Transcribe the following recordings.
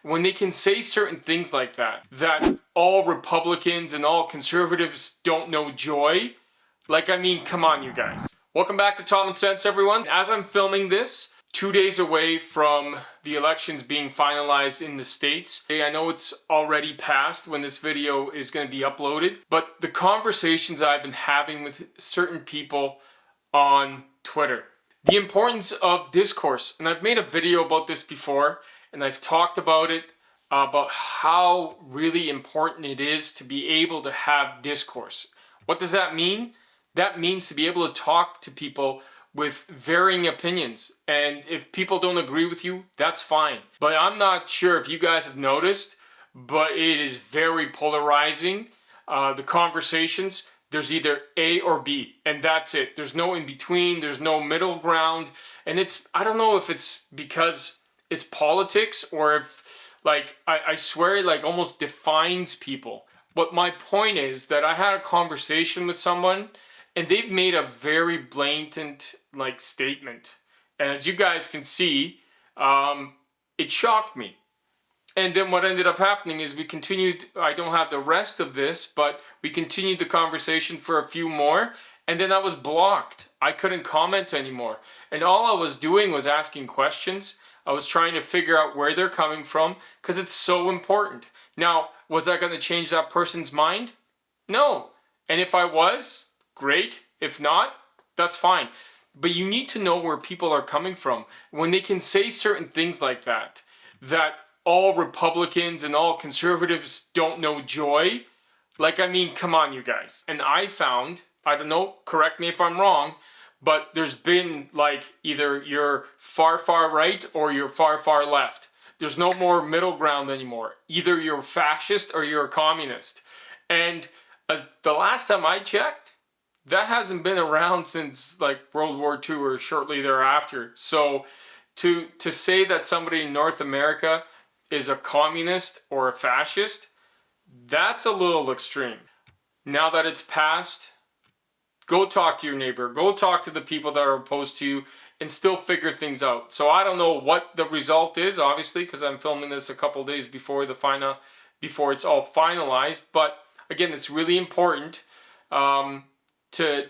when they can say certain things like that all Republicans and all conservatives don't know joy. Like, I mean, come on, you guys. Welcome back to Tommensense, everyone. As I'm filming this, 2 days away from the elections being finalized in the States. I know it's already passed when this video is going to be uploaded, but the conversations I've been having with certain people on Twitter, the importance of discourse, and I've made a video about this before, and I've talked about it, about how really important it is to be able to have discourse. What does that mean? That means to be able to talk to people with varying opinions, and if people don't agree with you, that's fine. But I'm not sure if you guys have noticed, but it is very polarizing. The conversations, there's either A or B, and that's it. There's no in between, there's no middle ground, and I don't know if it's because it's politics or if, like, I swear it like almost defines people. But my point is that I had a conversation with someone and they've made a very blatant like statement. And as you guys can see, it shocked me. And then what ended up happening is we continued, I don't have the rest of this, but we continued the conversation for a few more, and then I was blocked. I couldn't comment anymore. And all I was doing was asking questions. I was trying to figure out where they're coming from, because it's so important. Now, was I going to change that person's mind? No. And if I was, great. If not, that's fine. But you need to know where people are coming from. When they can say certain things like that all Republicans and all conservatives don't know joy. Like, I mean, come on, you guys. And I found, I don't know, correct me if I'm wrong, but there's been like either you're far, far right or you're far, far left. There's no more middle ground anymore. Either you're fascist or you're a communist. And the last time I checked, that hasn't been around since like World War II or shortly thereafter. So to say that somebody in North America is a communist or a fascist, that's a little extreme. Now that it's passed, go talk to your neighbor, go talk to the people that are opposed to you, and still figure things out. So I don't know what the result is, obviously, because I'm filming this a couple days before before it's all finalized. But again, it's really important to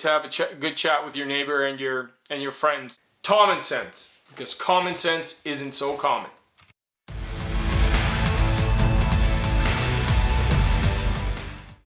have a good chat with your neighbor and your friends. Tommensense, because common sense isn't so common.